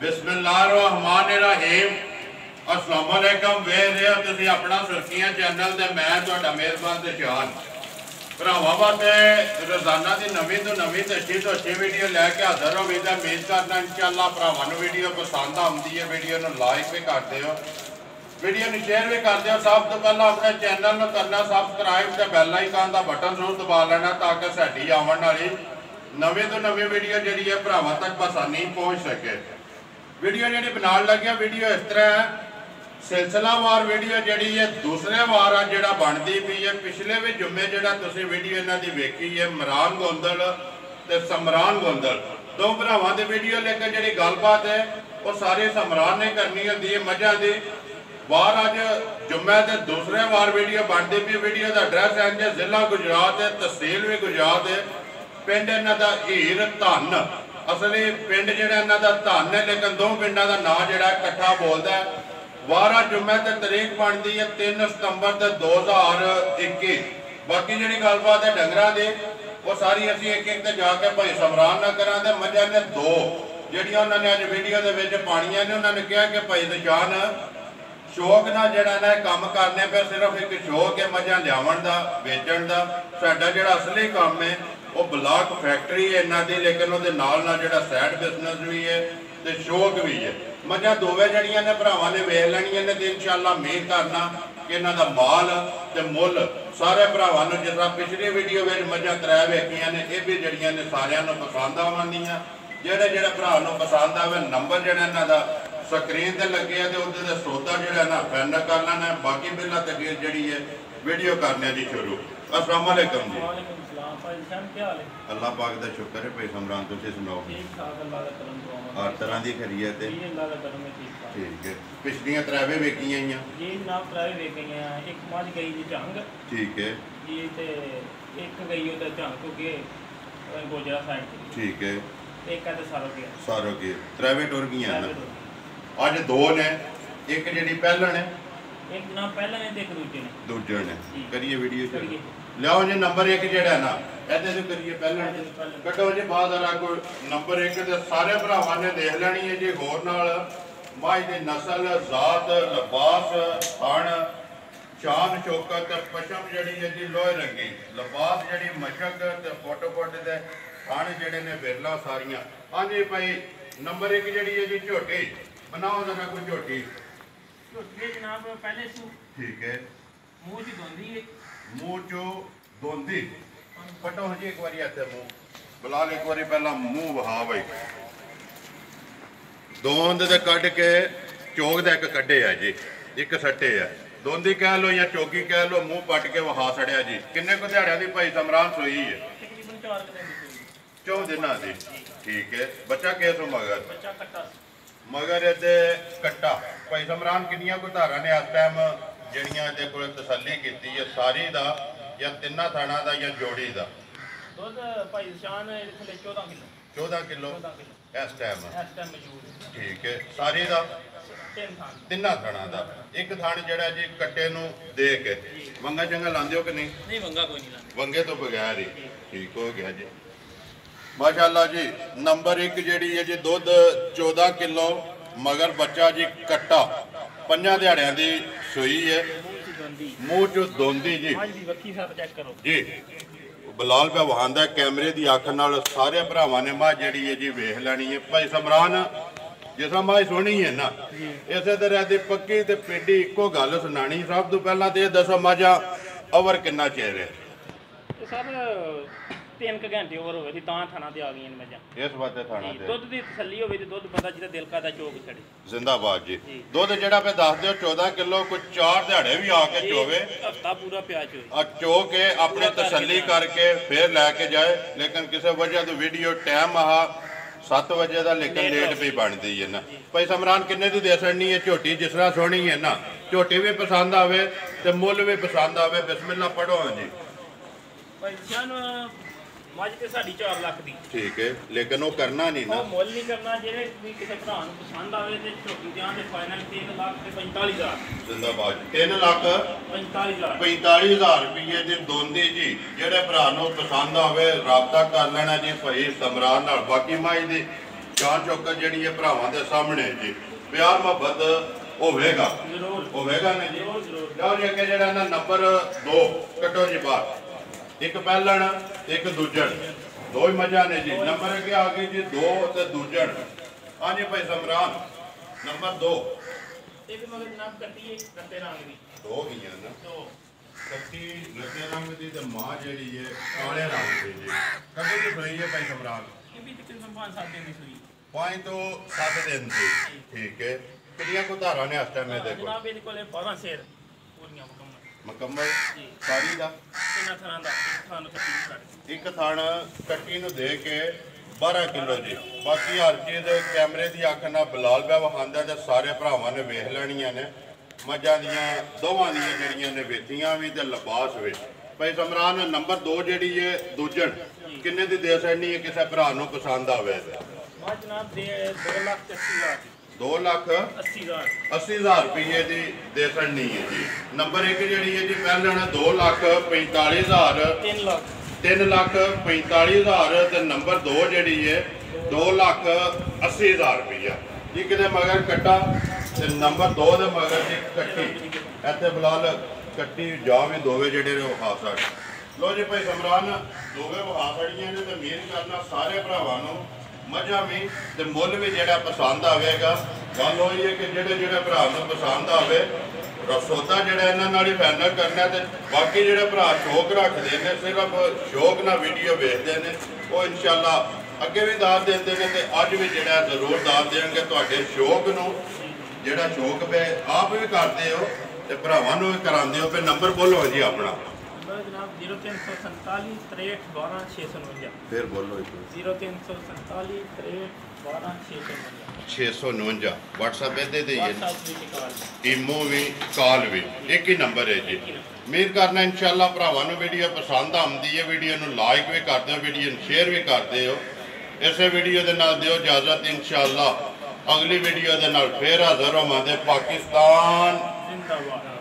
बिस्मिल्लाहिर्रहमानिर्रहीम। अस्सलाम वालेकुम। वेख रहे हो तुसीं अपना सुर्खियां चैनल ते मैं तुहाडा मेज़बान ते शान भरावां वास्ते रोज़ाना की नवीं तो नवीं ते अच्छी वीडियो लैके हाज़र हो गई। उम्मीद करना इंशाअल्लाह भरावां नूं वीडियो पसंद आउंदी है। वीडियो नूं लाइक भी करते हो, वीडियो नूं शेयर भी करते हो। सब तो पहला अपने चैनल नूं करना सबसक्राइब ते बैल आइकन दा बटन जरूर दबा लेना ताकि साडी आउण वाली नवीं तो नवीं वीडियो जिहड़ी है भरावां तक आसानी पहुँच सके। वीडियो जी बनाने लगे वीडियो इस तरह है, सिलसिलावार वीडियो जी है दूसरे वार जो बनती पी है। पिछले भी जुम्मे जो वीडियो इन्हों की वेखी है इमरान गोंदल तो समरान गोंदल दो भरावां की वीडियो, लेकिन जी गलबात है वो सारी समरान ने करनी होती है मझां की वार। अज जुम्मे के दूसरे वार वीडियो बनती पी। वीडियो का एड्रैस है जी जिला गुजरात है, तहसील भी गुजरात है, पिंड इन्हों का हीर धन। असली पिंड जोड़ा इन्हों का धन है, लेकिन दो पिंडों का नाम जोड़ा इकट्ठा बोलता है। वारा जुम्मे ते तरीक बनती है 3 सितंबर 2021। बाकी जी गलबात है डंगरां दी वो सारी असीं एक एक जाके भाई समरान ना करा दे। मझां ने दो जिहड़ियां उन्होंने अज वीडियो के विच पाणियां ने, उन्होंने कहा कि भाई निशान शौक ना जिहड़ा ना काम करने पे, सिर्फ एक शौक है मझां लियावण दा वेचण दा। साडा जिहड़ा असली काम है वो ब्लॉक फैक्ट्री है इन्हां दी, लेकिन उहदे नाल नाल जिहड़ा साइड बिजनेस भी है तो शौक भी है। मझां दोवें जड़ियां ने भरावां ने वेख लैणियां ने ते इंशाअल्लाह उम्मीद करना कि इन्हां दा माल ते मुल सारे भरावां नूं जिस तरह पिछली वीडियो में मझां 3 वेखियां ने, ये भी जड़ियां ने सारियां नूं पसंद आउणगियां। जिहड़े जिहड़े भरा नूं पसंद आवे नंबर जिहड़ा इन्हां दा स्क्रीन ते लगे है तो उहदे सौदा जिहड़ा ना फाइनल कर लेना है। बाकी बिल्ला तकरीर जिहड़ी है वीडियो करने दी शुरू। अस्सलाम वालेकुम जी। अल्लाह पाक का शुक्र है। भाई समरान तुसीं सुनाओ? हर तरह की खरीद है, ठीक है। पिछलियां 3 वेखियां ही जी जनाब, 3 वेखियां। एक मझ गई जी झंग, ठीक है जी, ते एक गई उधर झंग तो के गोजरा साइड, ठीक है। एक है सारो के 3 टुर गईयां ना। अज 2 ने, एक जी पहलन है, एक जनाब पहलन है, एक दूजे ने करिए वीडियो करिए। लियाओ जी नंबर 1 जेड़ा ना इहदे तो करिए पहलन कटो जी बाद वाला कोई नंबर 1 ते सारे भरावां ने देख लैनी है जी। होर नाल माई दी नस्ल, जात, लिबास, थण, शान, शौकत, पशम जड़ी है जी लोहे रंगी, लिबास जड़ी मशक ते फुट दे थण जेड़े ने बिरला सारियां। हाँ जी भाई नंबर 1 जड़ी है जी झोटी बनाओ जरा कोई झोटी। झोटी जनाब पहले सू, ठीक है। मूँह च दोंदी है, मूँह चो दोंदी फटो जी एक बारी इत्थे मूँह बिलाल एक बारी पहला मूँह वहा भाई। दोंद दे कढ़ के चोग दे एक कढ़े है जी, एक सट्टे है। दोंदी कह लो या चोगी कह लो, मूँह पट के वहा सड़िया जी। किन्ने को दिहाड़ियां दी भाई समरान सोई है? तकरीबन 4 दिन दी, ठीक है। बच्चा कैसो मगर मगर ये कट्टा भाई समरान किनिया को धारा ने इस टाइम ਜਿਹੜੀਆਂ ਦੇ ਕੋਲ ਤਸੱਲੀ ਕੀਤੀ ਹੈ ਸਾਰੀ ਦਾ ਜਾਂ ਤਿੰਨਾਂ ਥਾਣਾ ਦਾ ਜਾਂ ਜੋੜੀ ਦਾ ਦੁੱਧ ਭਾਈ ਸ਼ਾਨ ਥਲੇ 14 ਕਿਲੋ ਇਸ ਟਾਈਮ ਮੌਜੂਦ, ਠੀਕ ਹੈ। ਸਾਰੀ ਦਾ ਤਿੰਨਾਂ ਥਾਣਾ ਦਾ ਇੱਕ ਥਾਣ ਜਿਹੜਾ ਜੀ ਕੱਟੇ ਨੂੰ ਦੇ ਕੇ ਵੰਗਾ ਚੰਗਾ ਲਾਉਂਦੇ ਹੋ ਕਿ ਨਹੀਂ? ਨਹੀਂ ਵੰਗਾ ਕੋਈ ਨਹੀਂ ਲਾਉਂਦੇ, ਵੰਗੇ ਤੋਂ ਬਗੈਰ ਹੀ ਠੀਕ ਹੋ ਗਿਆ ਜੀ ਮਾਸ਼ਾਅੱਲਾ ਜੀ। ਨੰਬਰ 1 ਜਿਹੜੀ ਹੈ ਜੀ ਦੁੱਧ 14 ਕਿਲੋ मगर बच्चा जी कट्टा 5 दिहाड़ियां दी सोई है, मूँह चो दोंदी जी जी। बिलाल पे वहांदा कैमरे की अख नाल सारे भरावां ने मां जी है जी वेख लैनी है। भाई समरान जिस तरह मां सोहनी है ना इस तरह की पक्की ते पेडी इको गल सुनानी। सब तो पहला तो दसो माजा ओवर किन्ना चेर है? सर 3 घंटे ओवर होवे तां थाना ते आ गई मझां। इस वास्ते थाना ते दुध दी तसल्ली होवे ते दुध बंदा जिहदा दिल करदा चोक छड़े। जिंदाबाद जी। दुध जेड़ा पे दस दिओ 14 किलो कोई 4 दिहाड़े भी आके चोवे, हफ्ता पूरा पिया चोवे चो के अपनी तसल्ली करके फिर लैके जाए। लेकिन किसी वजह तो वीडियो टाइम आह 7 बजे का लेकिन लेट भी बनती है ना। भाई समरान किन्ने दी दे छड़नी है झोटी? जिस तरह सोहनी है ना झोटी भी पसंद आवे ते मुल भी पसंद आवे। बिस्मिल्लाह पढ़ो जी। भाई जान मझ ते साडी 4 लाख दी, ठीक है। लेकिन वो करना नहीं ना, मुल नहीं करना। जेड़े भी किसी भरा नूं पसंद आवे ते झोटी दियां ते फाइनल 3 लाख ते 45,000। जिंदाबाद। 3 लाख 45,000 रुपये दी दोंदी जी। जेड़े भरा नूं पसंद आवे राबता कर लेना जी भाई समरान नाल। बाकी माई दी ਚਾਰ ਚੌਕਰ ਜਿਹੜੀ ਹੈ ਭਰਾਵਾਂ ਦੇ ਸਾਹਮਣੇ ਜੀ ਪਿਆਰ ਮੁਹੱਬਤ ਹੋਵੇਗਾ ਨੇ ਜੀ। ਲਓ ਜੀ ਅੱਗੇ ਜਿਹੜਾ ਨਾ ਨੰਬਰ 2 ਕੱਟੋ ਜੀ ਬਾਹਰ। ਇੱਕ ਪਹਿਲਣ ਇੱਕ ਦੂਜਣ, ਦੋ ਹੀ ਮੱਝਾਂ ਨੇ ਜੀ। ਨੰਬਰ ਅੱਗੇ ਆ ਗਈ ਜੀ 2 ਤੇ ਦੂਜਣ। ਹਾਂਜੀ ਭਾਈ ਸਮਰਾਨ ਨੰਬਰ 2 ਇੱਕ ਮਗਰ ਜਨਾਬ ਕੱਟੀ ਇੱਕ ਕੱਟੇ ਰੰਗ ਦੀ ਦੋ ਗਈਆਂ ਨਾ, ਦੋ ਕੱਟੀ ਲੱਗੇ ਰੰਗ ਦੀ ਤੇ ਮਾਂ ਜਿਹੜੀ ਹੈ ਕਾਲੇ ਰੰਗ ਦੀ ਜੀ। ਕਦੋਂ ਦੀ ਸੋਈ ਹੈ ਭਾਈ ਸਮਰਾਨ? ਇਹ ਵੀ ਤਕਰੀਬਨ 5-7 ਦਿਨ ਦੀ ਸੂਈ 5 ਤੋਂ 7 ਦਿਨ ਦੀ। ਠੀਕ ਹੈ। ਕਿੰਨੀਆਂ ਕੋ ਧਾਰਾਂ ਨੇ ਇਸ ਟਾਈਮ ਇਹਦੇ ਕੋਲ? ਜਨਾਬ ਇਹਦੇ ਕੋਲੇ 12 ਸੇਰ ਪੂਰੀਆਂ ਮੁਕੰਮਲ ਜੀ। ਸਾਰੀ ਦਾ ਤਿੰਨਾਂ ਥਾਂ ਦਾ ਇੱਕ ਥਾਂ ਨੂੰ ਕੱਟੀ ਕੱਟ ਇੱਕ ਥਣ ਕੱਟੀ ਨੂੰ ਦੇ ਕੇ 12 ਕਿਲੋ ਜੀ। ਬਾਕੀ ਹਰ ਚੀਜ਼ ਕੈਮਰੇ ਦੀ ਅੱਖ ਨਾਲ ਬਲਾਲ ਪਿਆ ਵਿਖਾਉਂਦਾ ਤੇ ਸਾਰੇ ਭਰਾਵਾਂ ਨੇ ਵੇਖ ਲੈਣੀਆਂ ਨੇ। ਮੱਝਾਂ ਦੀਆਂ ਦੋਵਾਂ ਦੀਆਂ ਜਿਹੜੀਆਂ ਨੇ ਵੇਚੀਆਂ ਵੀ ਤੇ ਲਿਬਾਸ ਵੀ। ਭਾਈ ਸਮਰਾਨ ਨੰਬਰ 2 ਜਿਹੜੀ ਹੈ ਦੂਜਣ ਕਿੰਨੇ ਦੀ ਦੇ ਸਕਣੀ ਹੈ ਕਿਸੇ ਭਰਾ ਨੂੰ ਪਸੰਦ ਆਵੇ? ਮਾ ਜਨਾਬ ਦੇ 2,80,000 2,80,000 ਰੁਪਏ ਦੀ ਦੇ ਸਕਣੀ ਹੈ ਜੀ। ਨੰਬਰ 1 ਜਿਹੜੀ ਹੈ ਜੀ ਪਹਿਲਣ 2,45,000 3,45,000 ਤੇ ਨੰਬਰ 2 ਜਿਹੜੀ ਹੈ 2,80,000 ਰੁਪਇਆ ਜੀ। ਕਿਤੇ ਮਗਰ ਕੱਟਾ ਤੇ ਨੰਬਰ 2 ਦੇ ਮਗਰ ਜੀ ਕੱਟੀ। ਇੱਥੇ ਬਲਾਲ ਕੱਟੀ ਜਾ ਵੀ ਦੋਵੇਂ ਜਿਹੜੇ ਨੇ ਵਿਖਾ ਸਕਦੇ। ਲੋ ਜੀ ਭਾਈ ਸਮਰਾਨ ਦੋਵੇਂ ਵਿਖਾ ਸਕਦੀਆਂ ਨੇ ਤੇ ਮੇਰ ਕਰਨਾ ਸਾਰੇ ਭਰਾਵਾਂ ਨੂੰ ਮੱਝਾਂ ਵੀ ਤੇ ਮੁੱਲ ਵੀ ਜਿਹੜਾ ਪਸੰਦ ਆਵੇਗਾ। ਗੱਲ ਹੋਈ ਹੈ ਕਿ ਜਿਹੜੇ ਭਰਾ ਨੂੰ ਪਸੰਦ ਆਵੇ ਰਸੋਦਾ ਜਿਹੜਾ ਇਹਨਾਂ ਨਾਲ ਹੀ ਫਾਈਨਲ ਕਰਨਾ। ਤੇ ਬਾਕੀ ਜਿਹੜੇ ਭਰਾ ਸ਼ੌਕ ਰੱਖਦੇ ਨੇ ਸਿਰਫ ਸ਼ੌਕ ਨਾਲ ਵੀਡੀਓ ਵੇਖਦੇ ਨੇ ਉਹ ਇਨਸ਼ਾਅੱਲਾ ਅੱਗੇ ਵੀ ਦਾਤ ਦਿੰਦੇ ਨੇ ਤੇ ਅੱਜ ਵੀ ਜਿਹੜਾ ਜ਼ਰੂਰ ਦਾਤ ਦੇਣਗੇ। ਤੁਹਾਡੇ ਸ਼ੌਕ ਨੂੰ ਜਿਹੜਾ ਸ਼ੌਕ ਵੇ ਆਪ ਵੀ ਕਰਦੇ ਹੋ ਤੇ ਭਰਾਵਾਂ ਨੂੰ ਵੀ ਕਰਾਉਂਦੇ ਹੋ। ਫਿਰ ਨੰਬਰ ਬੋਲੋ ਜੀ ਆਪਣਾ। ਜਨਾਬ 0347 63 12 649। ਫਿਰ ਬੋਲੋ 0347 63 12 649। WhatsApp ਇਹਦੇ ਤੇ ਹੀ ਹੈ, WhatsApp ਈਮੋ ਵੀ ਕਾਲ ਵੀ ਇੱਕ ਹੀ ਨੰਬਰ ਹੈ ਜੀ। ਉਮੀਦ ਕਰਨਾ ਇਨਸ਼ਾਅੱਲਾ ਭਰਾਵਾਂ ਨੂੰ ਵੀਡੀਓ ਪਸੰਦ ਆਉਂਦੀ ਹੈ। ਵੀਡੀਓ ਨੂੰ ਲਾਈਕ ਵੀ ਕਰਦੇ ਹੋ, ਵੀਡੀਓ ਨੂੰ ਸ਼ੇਅਰ ਵੀ ਕਰਦੇ ਹੋ। ਇਸੇ ਵੀਡੀਓ ਦੇ ਨਾਲ ਦਿਓ ਇਜਾਜ਼ਤ। ਇਨਸ਼ਾਅੱਲਾ ਅਗਲੀ ਵੀਡੀਓ ਦੇ ਨਾਲ ਫੇਰ ਹਾਜ਼ਰ ਹੋਵਾਂਗੇ। ਪਾਕਿਸਤਾਨ ਜ਼ਿੰਦਾਬਾਦ।